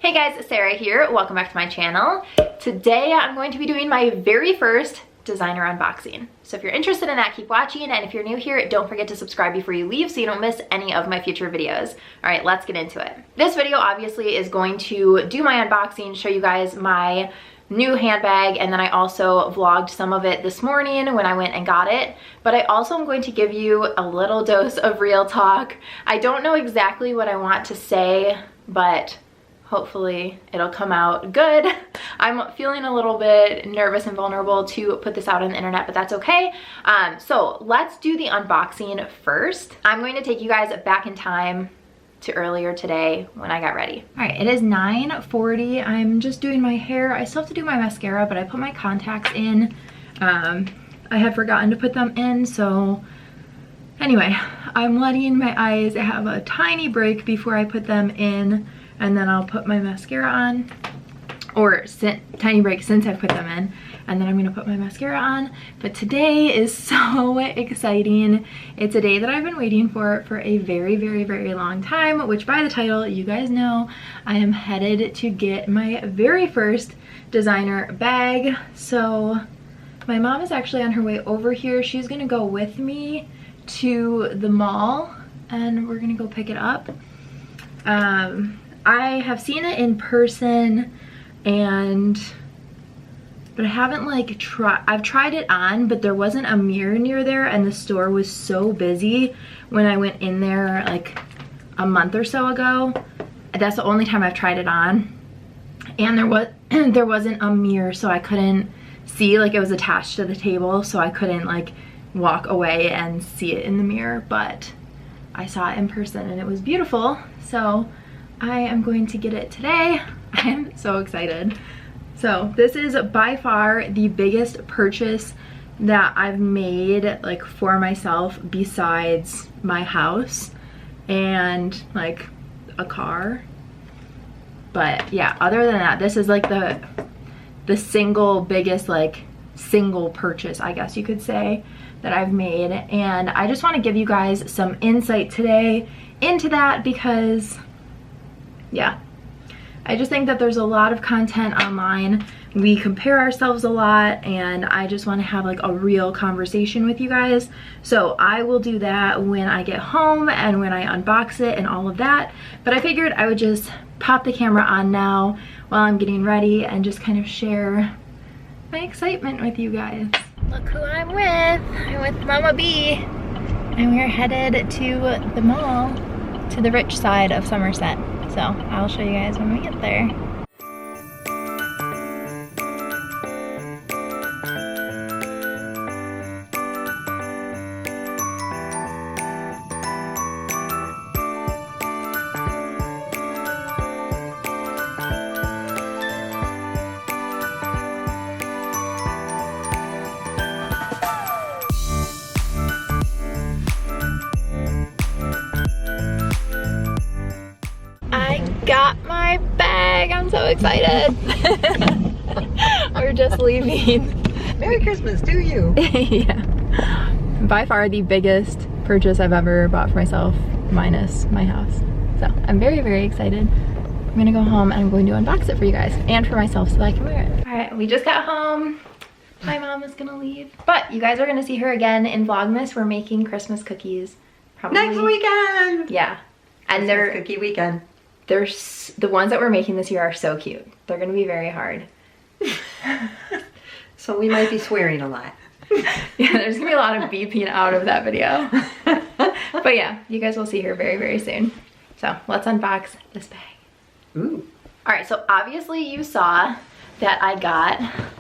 Hey guys, Sarah here. Welcome back to my channel. Today I'm going to be doing my very first designer unboxing. So if you're interested in that, keep watching, and if you're new here, don't forget to subscribe before you leave so you don't miss any of my future videos. All right, let's get into it. This video obviously is going to do my unboxing, show you guys my new handbag, and then I also vlogged some of it this morning when I went and got it. But I also am going to give you a little dose of real talk. I don't know exactly what I want to say, but hopefully it'll come out good. I'm feeling a little bit nervous and vulnerable to put this out on the internet, but that's okay. So let's do the unboxing first. I'm going to take you guys back in time to earlier today when I got ready. All right, it is 9:40. I'm just doing my hair. I still have to do my mascara, but I put my contacts in. I had forgotten to put them in, so anyway, I'm letting my eyes have a tiny break before I put them in, and then I'll put my mascara on, or tiny break since I've put them in, and then I'm gonna put my mascara on. But today is so exciting. It's a day that I've been waiting for a very, very, very long time, which by the title, you guys know, I am headed to get my very first designer bag. So my mom is actually on her way over here. She's gonna go with me to the mall and we're gonna go pick it up. I have seen it in person, but I haven't like I've tried it on, but there wasn't a mirror near there, and the store was so busy when I went in there like a month or so ago. That's the only time I've tried it on, and there wasn't a mirror, so I couldn't see, like it was attached to the table, so I couldn't like walk away and see it in the mirror. But I saw it in person and it was beautiful, so I am going to get it today. I am so excited. So this is by far the biggest purchase that I've made like for myself besides my house and like a car. But yeah, other than that, this is like the single biggest like single purchase, I guess you could say, that I've made. And I just want to give you guys some insight today into that because yeah, I just think that there's a lot of content online. We compare ourselves a lot, and I just want to have like a real conversation with you guys. So I will do that when I get home and when I unbox it and all of that. But I figured I would just pop the camera on now while I'm getting ready and just kind of share my excitement with you guys. Look who I'm with. I'm with Mama B, and we're headed to the mall, to the rich side of Somerset. So I'll show you guys when we get there. Got my bag. I'm so excited. We're just leaving. Merry Christmas to you. Yeah. By far the biggest purchase I've ever bought for myself, minus my house. So I'm very, very excited. I'm gonna go home and I'm going to unbox it for you guys and for myself so that I can wear it. All right, we just got home. My mom is gonna leave. But you guys are gonna see her again in Vlogmas. We're making Christmas cookies. Probably next weekend. Yeah. And they're cookie weekend. The ones that we're making this year are so cute. They're gonna be very hard. So we might be swearing a lot. Yeah, there's gonna be a lot of beeping out of that video. But yeah, you guys will see her very, very soon. So let's unbox this bag. Ooh. All right, so obviously you saw that I got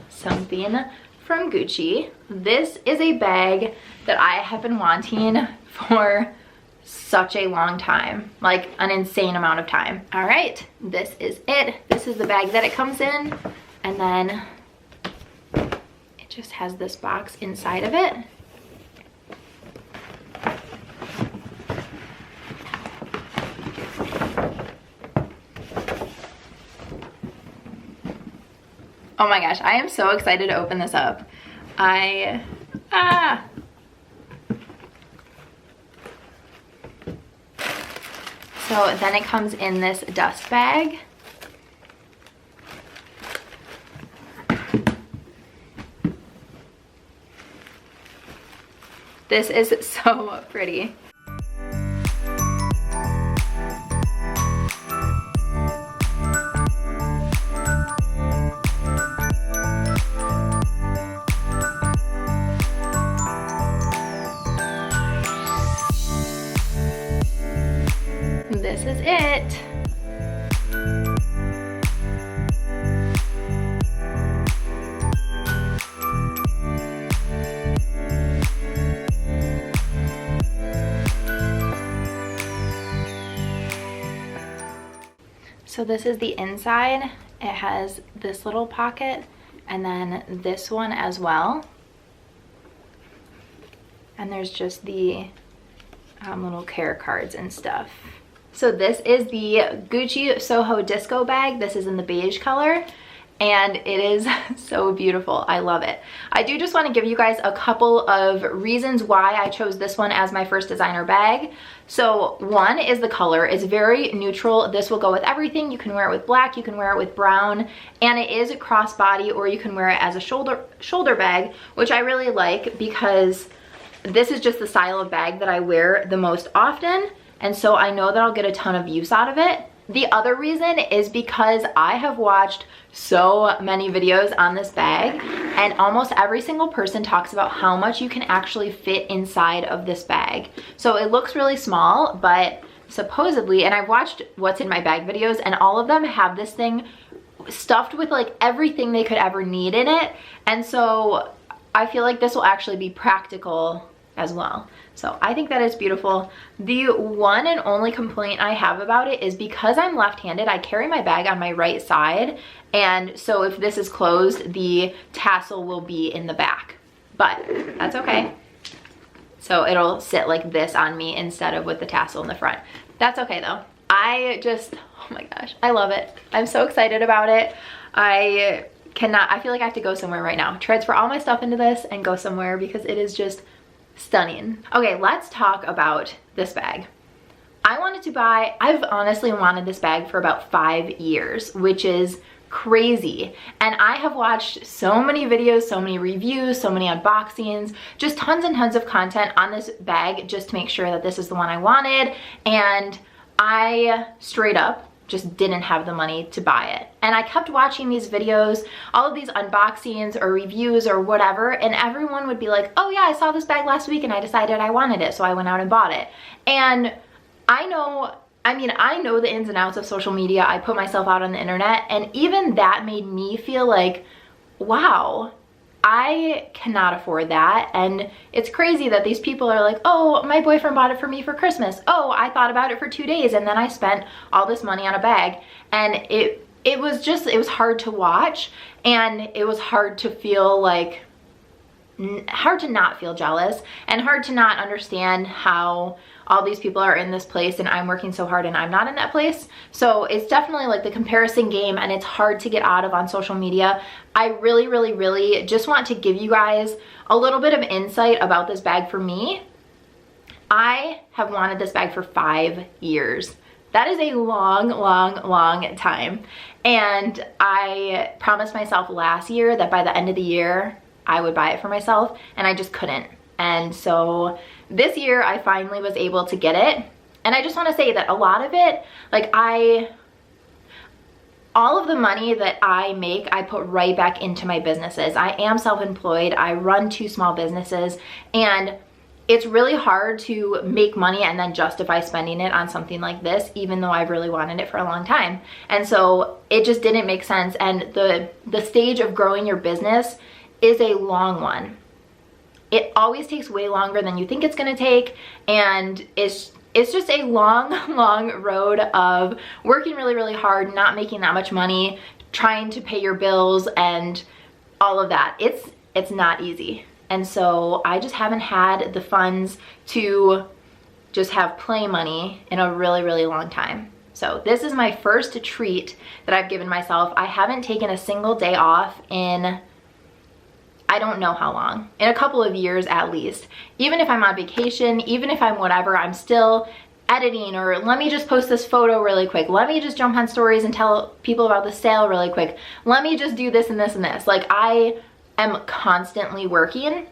something from Gucci. This is a bag that I have been wanting for such a long time, like an insane amount of time. All right, this is it. This is the bag that it comes in, and then it just has this box inside of it. Oh my gosh, I am so excited to open this up. So then it comes in this dust bag. This is so pretty. This is it. So this is the inside. It has this little pocket and then this one as well. And there's just the little care cards and stuff. So this is the Gucci Soho Disco bag. This is in the beige color and it is so beautiful. I love it. I do just want to give you guys a couple of reasons why I chose this one as my first designer bag. So one is the color. It's very neutral. This will go with everything. You can wear it with black, you can wear it with brown, and it is a crossbody, or you can wear it as a shoulder bag, which I really like because this is just the style of bag that I wear the most often. And so I know that I'll get a ton of use out of it. The other reason is because I have watched so many videos on this bag and almost every single person talks about how much you can actually fit inside of this bag. So it looks really small, but supposedly, and I've watched what's in my bag videos and all of them have this thing stuffed with like everything they could ever need in it. And so I feel like this will actually be practical as well. So I think that is beautiful. The one and only complaint I have about it is because I'm left-handed, I carry my bag on my right side. And so if this is closed, the tassel will be in the back, but that's okay. So it'll sit like this on me instead of with the tassel in the front. That's okay though. Oh my gosh, I love it. I'm so excited about it. I feel like I have to go somewhere right now. Transfer all my stuff into this and go somewhere because it is just stunning. Okay, let's talk about this bag. I've honestly wanted this bag for about 5 years, which is crazy. And I have watched so many videos, so many reviews, so many unboxings, just tons and tons of content on this bag just to make sure that this is the one I wanted. And I straight up just didn't have the money to buy it. And I kept watching these videos, all of these unboxings or reviews or whatever, and everyone would be like, oh yeah, I saw this bag last week and I decided I wanted it, so I went out and bought it. And I know the ins and outs of social media. I put myself out on the internet, and even that made me feel like, wow, I cannot afford that. And it's crazy that these people are like, oh, my boyfriend bought it for me for Christmas. Oh, I thought about it for 2 days and then I spent all this money on a bag. And it was hard to watch, and it was hard to feel like, hard to not feel jealous and hard to not understand how all these people are in this place and I'm working so hard and I'm not in that place. So it's definitely like the comparison game, and it's hard to get out of on social media. I really, really, really just want to give you guys a little bit of insight about this bag for me. I have wanted this bag for 5 years. That is a long, long, long time. And I promised myself last year that by the end of the year, I would buy it for myself, and I just couldn't. And so this year I finally was able to get it. And I just want to say that a lot of it, like all of the money that I make, I put right back into my businesses. I am self-employed. I run 2 small businesses, and it's really hard to make money and then justify spending it on something like this, even though I've really wanted it for a long time. And so it just didn't make sense. And the stage of growing your business is a long one. It always takes way longer than you think it's gonna take, and it's just a long, long road of working really, really hard, not making that much money, trying to pay your bills and all of that. It's not easy. And so I just haven't had the funds to just have play money in a really, really long time. So this is my first treat that I've given myself. I haven't taken a single day off in I don't know how long, in a couple of years at least. Even if I'm on vacation, even if I'm whatever, I'm still editing, or let me just post this photo really quick. Let me just jump on stories and tell people about the sale really quick. Let me just do this and this and this. Like, I am constantly working,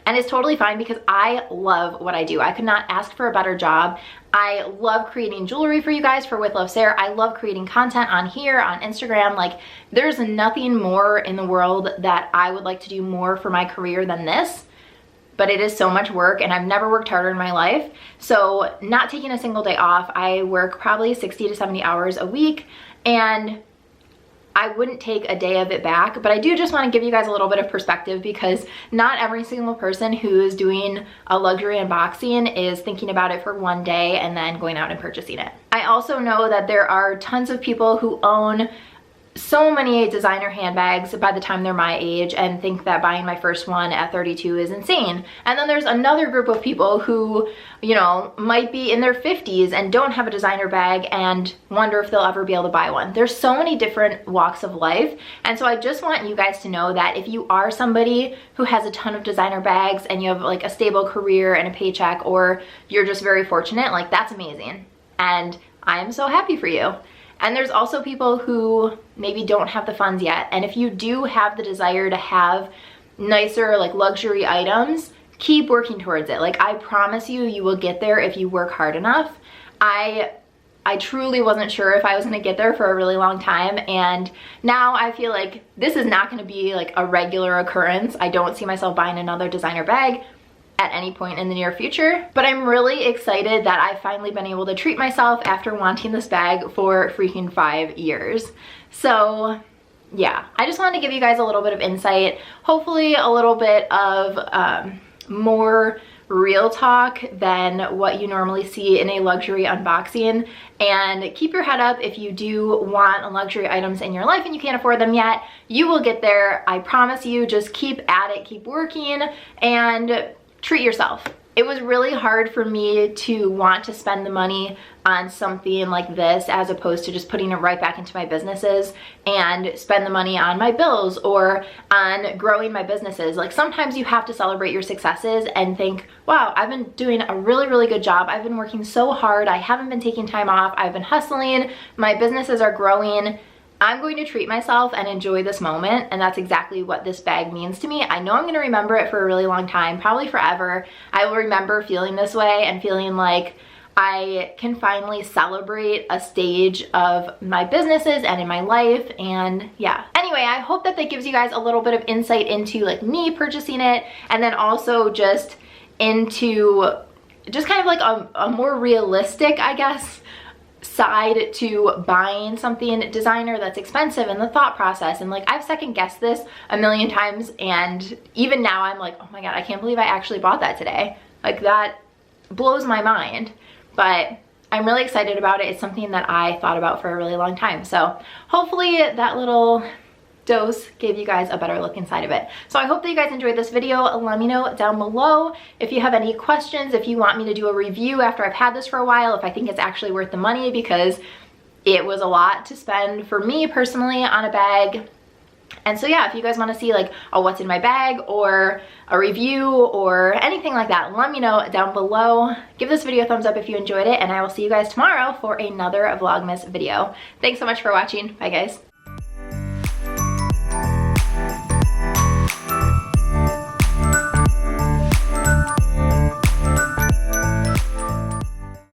And it's totally fine because I love what I do. I could not ask for a better job. I love creating jewelry for you guys for With Love Sarah. I love creating content on here, on Instagram. Like, there's nothing more in the world that I would like to do more for my career than this. But it is so much work, and I've never worked harder in my life. So not taking a single day off, I work probably 60 to 70 hours a week, and I wouldn't take a day of it back. But I do just want to give you guys a little bit of perspective, because not every single person who is doing a luxury unboxing is thinking about it for one day and then going out and purchasing it. I also know that there are tons of people who own so many designer handbags by the time they're my age and think that buying my first one at 32 is insane. And then there's another group of people who, you know, might be in their 50s and don't have a designer bag and wonder if they'll ever be able to buy one. There's so many different walks of life. And so I just want you guys to know that if you are somebody who has a ton of designer bags and you have like a stable career and a paycheck, or you're just very fortunate, like, that's amazing. And I am so happy for you. And there's also people who maybe don't have the funds yet. And if you do have the desire to have nicer, like, luxury items, keep working towards it. Like, I promise you, you will get there if you work hard enough. I truly wasn't sure if I was gonna get there for a really long time, and now I feel like this is not gonna be like a regular occurrence. I don't see myself buying another designer bag at any point in the near future, but I'm really excited that I've finally been able to treat myself after wanting this bag for freaking 5 years. So yeah, I just wanted to give you guys a little bit of insight, hopefully a little bit of more real talk than what you normally see in a luxury unboxing. And keep your head up if you do want luxury items in your life and you can't afford them yet. You will get there, I promise you. Just keep at it, keep working, and treat yourself. It was really hard for me to want to spend the money on something like this as opposed to just putting it right back into my businesses and spend the money on my bills or on growing my businesses. Like, sometimes you have to celebrate your successes and think, wow, I've been doing a really, really good job. I've been working so hard. I haven't been taking time off. I've been hustling. My businesses are growing. I'm going to treat myself and enjoy this moment, and that's exactly what this bag means to me. I know I'm going to remember it for a really long time, probably forever. I will remember feeling this way and feeling like I can finally celebrate a stage of my businesses and in my life, and yeah. Anyway, I hope that that gives you guys a little bit of insight into like me purchasing it, and then also just into just kind of like a more realistic, I guess, side to buying something designer that's expensive and the thought process. And like, I've second guessed this a million times, and even now I'm like, oh my god, I can't believe I actually bought that today. Like, that blows my mind. But I'm really excited about it. It's something that I thought about for a really long time. So hopefully that little dose gave you guys a better look inside of it. So I hope that you guys enjoyed this video. Let me know down below if you have any questions, if you want me to do a review after I've had this for a while, if I think it's actually worth the money, because it was a lot to spend for me personally on a bag. And so yeah, if you guys want to see like a what's in my bag or a review or anything like that, let me know down below. Give this video a thumbs up if you enjoyed it, and I will see you guys tomorrow for another Vlogmas video. Thanks so much for watching. Bye guys.